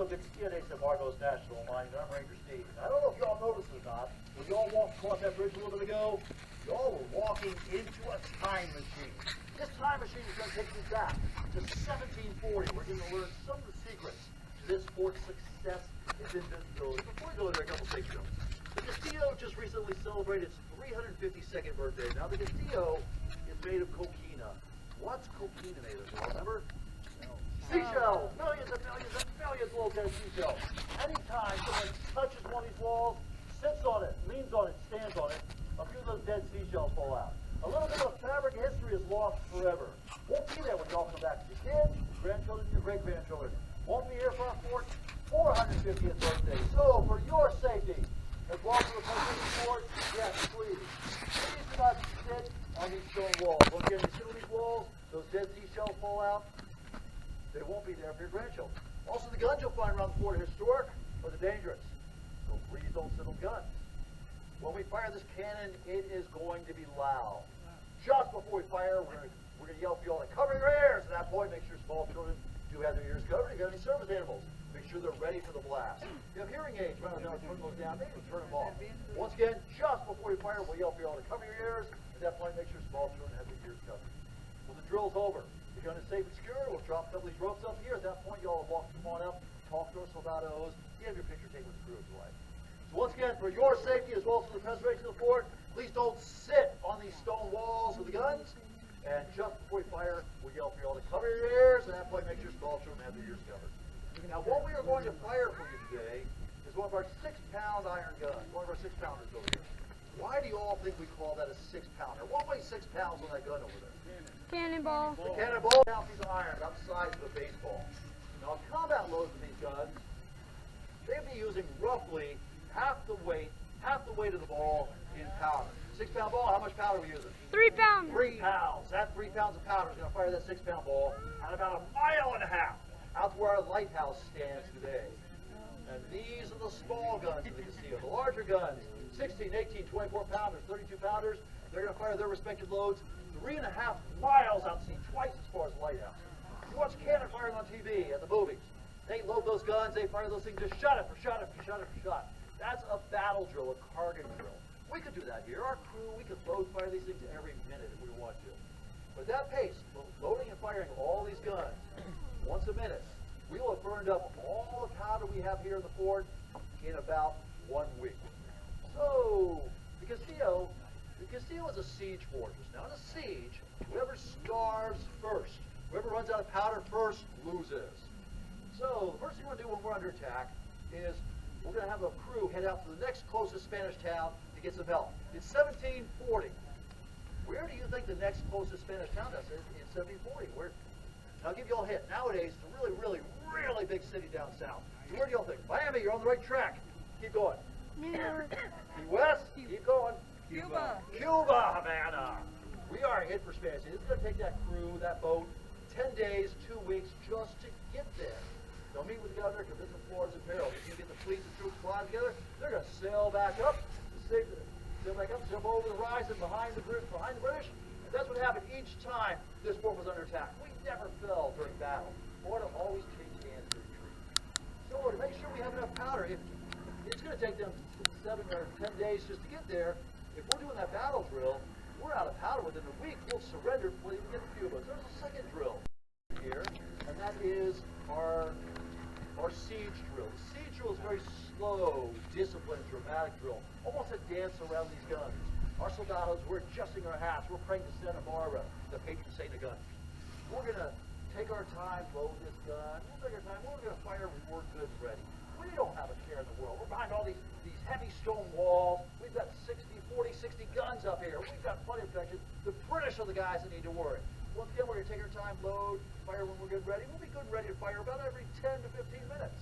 welcome to St. Marcos National Monument. I'm Ranger Steve. I don't know if y'all noticed or not, when y'all walked across that bridge a little bit ago, y'all were walking into a time machine. This time machine is going to take you back to 1740. We're going to learn some of the secrets to this fort's success and invincibility. Before we go there, a couple things. The Castillo just recently celebrated its 352nd birthday. Now, the Castillo is made of coquina. What's coquina made of? Y'all remember? Seashells, millions and millions and millions of little dead seashells. Anytime someone touches one of these walls, sits on it, leans on it, stands on it, a few of those dead seashells fall out. A little bit of fabric history is lost forever. Won't be there when y'all come back. Your kids, your grandchildren, your great-grandchildren won't be here for our fort's 450th birthday. So, for your safety, as well as the country's fort, yes, please. Please do not sit on these stone walls. Once again, you sit on these walls, those dead seashells fall out. They won't be there for your grandchildren. Also, the guns you'll find around the fort are historic or they're dangerous. So please don't sit on guns. When we fire this cannon, it is going to be loud. Just before we fire, we're going to yell for you all to cover your ears. At that point, make sure small children do have their ears covered. If you have any service animals, make sure they're ready for the blast. If you have hearing aids, remember to turn those down, maybe turn them off. Once again, just before we fire, we'll yell for you all to cover your ears. At that point, make sure small children have their ears covered. When the drill's over, the gun is safe and secure. We'll drop a couple of these ropes up here. At that point, y'all walk them on up, talk to us about those. You have your picture taken with the crew if you like. So once again, for your safety as well as for the preservation of the fort, please don't sit on these stone walls with the guns. And just before we fire, we'll yell for you all to cover your ears. At that point, make sure small children have their ears covered. Now, what we are going to fire for you today is one of our 6-pound iron guns. One of our 6-pounders over here. Why do you all think we call that a 6-pounder? What weighs 6 pounds on that gun over there? Cannonball. The cannonball, now piece of iron, about the size of a baseball. Now, combat loads of these guns, they'd be using roughly half the weight of the ball in powder. 6-pound ball, how much powder are we using? 3 pounds. 3 pounds. That 3 pounds of powder is going to fire that 6-pound ball at about 1.5 miles out to where our lighthouse stands today. And these are the small guns of the Castillo. The larger guns, 16, 18, 24 pounders, 32 pounders, they're going to fire their respective loads 3.5 miles out to sea, twice as far as the lighthouse. You watch cannon firing on TV at the movies. They load those guns, they fire those things, just shot it for shot it for shot it for shot. That's a battle drill, a cargo drill. We could do that here. Our crew, we could load fire these things every minute if we want to. But at that pace, loading and firing all these guns once a minute, we will have burned up all the powder we have here in the fort in about 1 week. So, the Castillo is a siege fortress. Now, in a siege, whoever starves first, whoever runs out of powder first, loses. So, the first thing we're going to do when we're under attack is we're going to have a crew head out to the next closest Spanish town to get some help. It's 1740. Where do you think the next closest Spanish town is in 1740? I'll give you all a hint. Nowadays, it's a really, really, really big city down south. So where do y'all think? Miami, you're on the right track. Keep going. New York. Key West, keep going. Cuba. Cuba, Havana. We are hit for Spanish. It's going to take that crew, that boat, 10 days, 2 weeks just to get there. They'll meet with the governor, convince the Florida's in peril. If you get the fleet and troops flying together, they're going to sail back up, jump over the horizon behind the British. And that's what happened each time this fort was under attack. We never fell during battle. Florida always changed hands to retreat. So to make sure we have enough powder, if it's going to take them 7 or 10 days just to get there. If we're doing that battle drill, we're out of powder within a week. We'll surrender before we even get to Cuba. There's a second drill here, and that is our siege drill. The siege drill is a very slow, disciplined, dramatic drill. Almost a dance around these guns. Our soldados, we're adjusting our hats. We're praying to Santa Barbara, the patron saint of guns. We're going to take our time, load this gun. We'll take our time. We're going to fire when we're good and ready. We don't have a care in the world. We're behind all these heavy stone walls. We've got 40, 60 guns up here. We've got plenty of protection. The British are the guys that need to worry. Once again, we're going to take our time, load, fire when we're good and ready. We'll be good and ready to fire about every 10 to 15 minutes.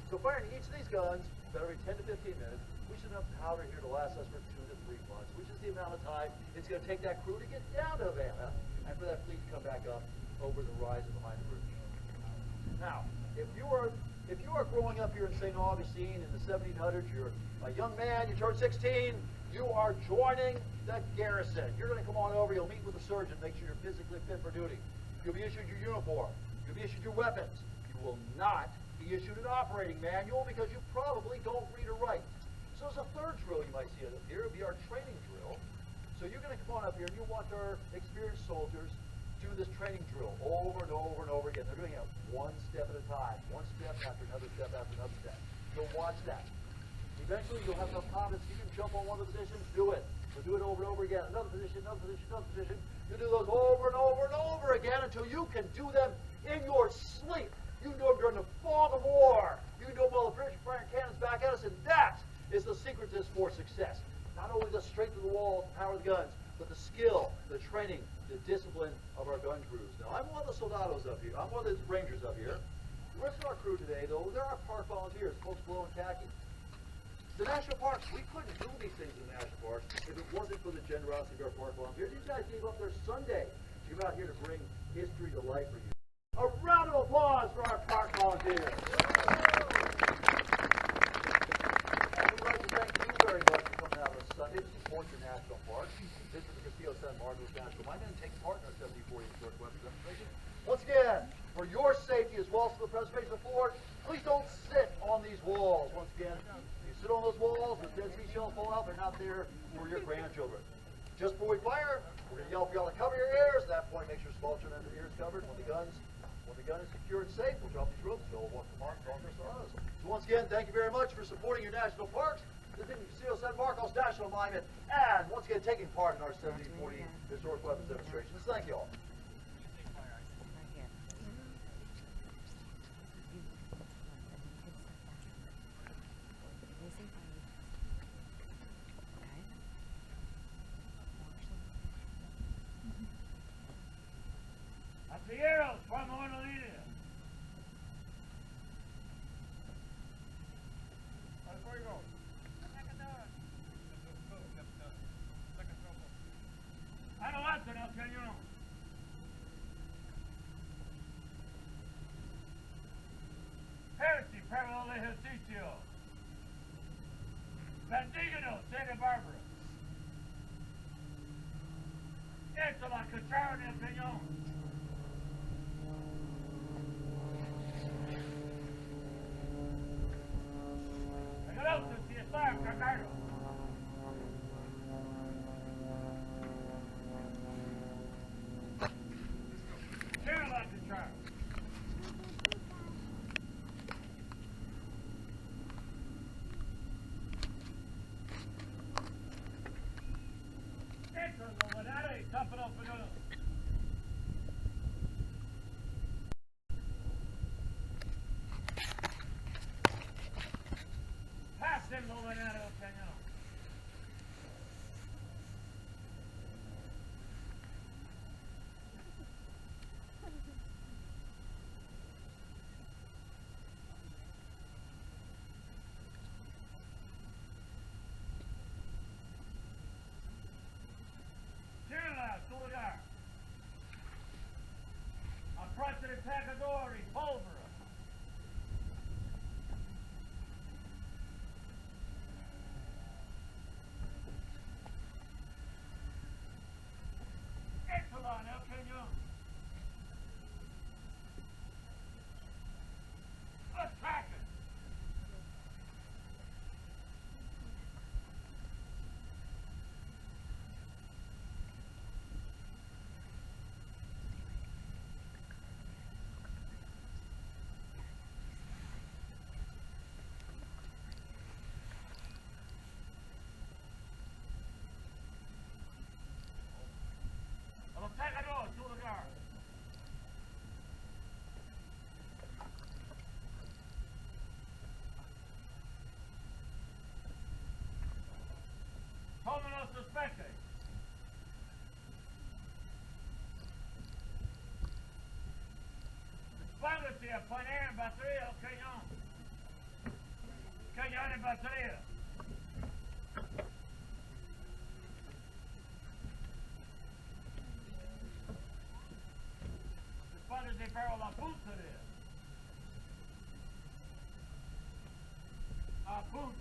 So firing each of these guns about every 10 to 15 minutes, we should have powder here to last us for 2 to 3 months, which is the amount of time it's going to take that crew to get down to Havana and for that fleet to come back up over the horizon behind the British. Now, if you are growing up here in St. Augustine in the 1700s, you're a young man, you turn 16, you are joining the garrison. You're going to come on over, you'll meet with the surgeon, make sure you're physically fit for duty. You'll be issued your uniform. You'll be issued your weapons. You will not be issued an operating manual because you probably don't read or write. So there's a third drill you might see up here. It'll be our training drill. So you're going to come on up here and you watch our experienced soldiers do this training drill over and over and over again. They're doing it one step at a time, one step after another step after another step. You'll watch that. Eventually you'll have enough confidence you can jump on one of the positions, do it. We'll do it over and over again. Another position, another position, another position. You do those over and over and over again until you can do them in your sleep. You can do them during the fog of war. You can do them while the British are firing cannons back at us, and that is the secret to this for success. Not only the strength of the walls, the power of the guns, but the skill, the training, the discipline of our gun crews. Now, I'm one of the soldados up here. I'm one of the rangers up here. The rest of our crew today, though, they're our park volunteers, folks below in khaki. The national parks, we couldn't do these things in the national parks if it wasn't for the generosity of our park volunteers. These guys gave up their Sunday to come out here to bring history to life for you. A round of applause for our park volunteers. And we'd like to thank you very much for coming out on Sunday to support your national parks, visit the Castillo San Marcos National Monument, and take part in our 7040 historic weapons demonstration. Once again, for your safety as well as for the preservation of the fort, please don't sit on these walls. Once again, you sit on those walls, the dead sea shells fall out, they're not there for your grandchildren. Just before we fire, we're going to yell for y'all to cover your ears. At that point, make sure small children have their ears covered. When the gun is secure and safe, we'll drop these ropes. You'll walk the mark, talk to us. So once again, thank you very much for supporting your national parks, visiting Castillo San Marcos National Monument, and once again taking part in our 7040 historic weapons demonstrations. Thank you all. Caballeros, vamos a la línea. Al fuego. Adelante en el cañón. Percy, parallel ejercicio. Bendigno, Santa Barbara. Esto la cuchara en el cañón. Cargado. Turn like the truck. Esto lo mandaré, tapen up another. Pasen lo mandaré al cañón. Approach the Tagadori, Pulver. Excellent, El Cañón. Attack it. Tagador, to the guard. Vámonos suspecte. Dispóngase a poner en batería el cañón. Cañón en batería. De barrel a punta there. A punta.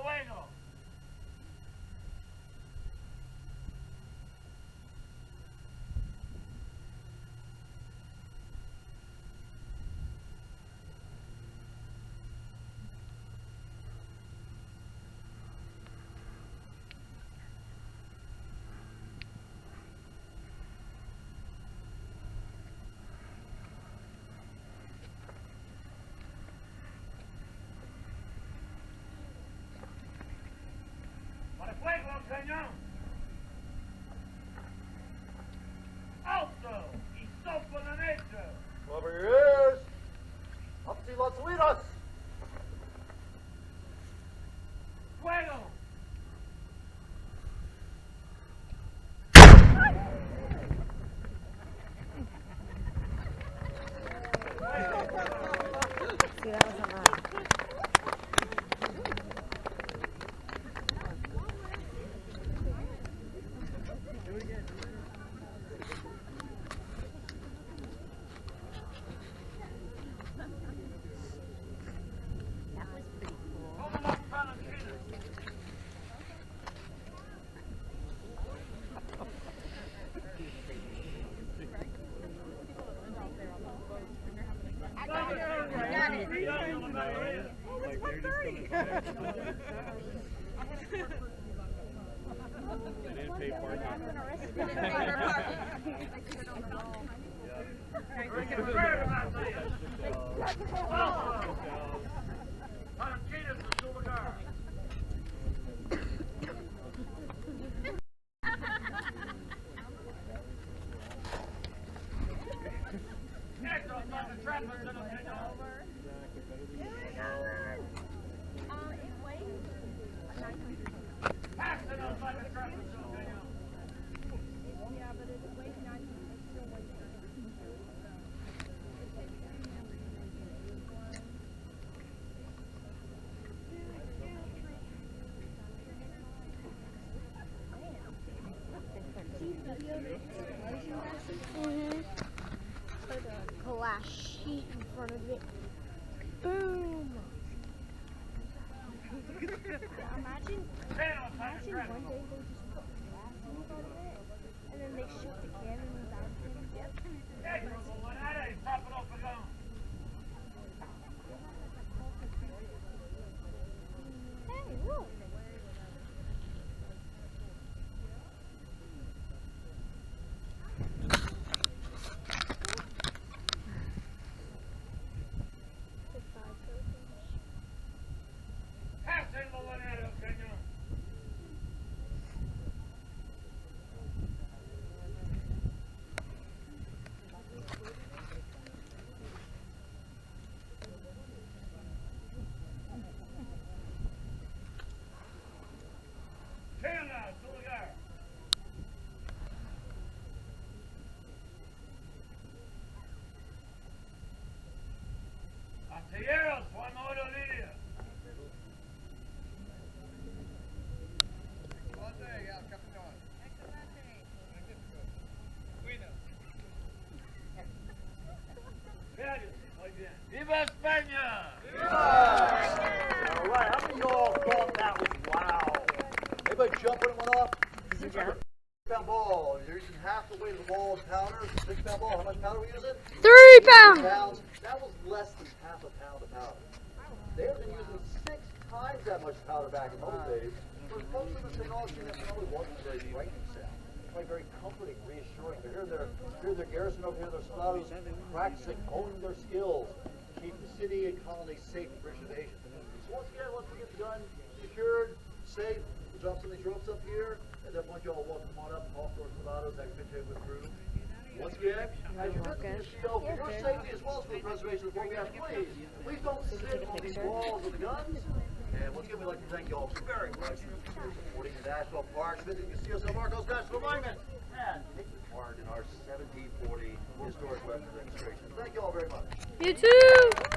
Fuego. Para fuego, cañón. Alto y soplo derecho. Cover your ears. Up to las salidas. Fuego. See, that wasn't right. That was pretty cool. Hold them up, Valentina. Valentina's the silver girl. Esto es para the trappers in the señor. Pass it on by the trappers in the señor. Put a glass sheet in front of it. Boom. Imagine Tail by the one trappers. day they just put glass in front of it, and then they shoot the cannon without it. Esto, buenada y pop it off the gun. Hey, look. Pass it, buenada, señor. Tail now, silver girl. Artilleros, one more línea. Muy bien. ¡Viva España! All right, how many of y'all thought that was wow? Anybody jump when it went off? Did you jump? 6-pound ball. You're using half the weight of the ball in powder. 6-pound ball. How much powder are we using? 3 pounds. Pounds. That was less than half a pound of powder. They've been using 6 times that much powder back in those days. For most of the St. Augustine, that probably wasn't a very frightening sound. Probably very comforting, reassuring. They're here their garrison over here, their scouts, practicing, honing their skills, keep the city and colony safe from British invasion. So once again, once we get the gun secured, safe, we'll drop some of these ropes up here, and then once y'all walk them on up, off towards Nevados, that can continue with through. Once again, as you visit the field, for your safety as well as for the preservation of the fort, we ask, please don't sit on these walls of the guns. And once again, we'd like to thank you all very much for supporting the National Parks, visiting the Museum of Marcos National Monument, and taking part in our 1740 Historic Weapons Demonstration. Thank you all very much. You too.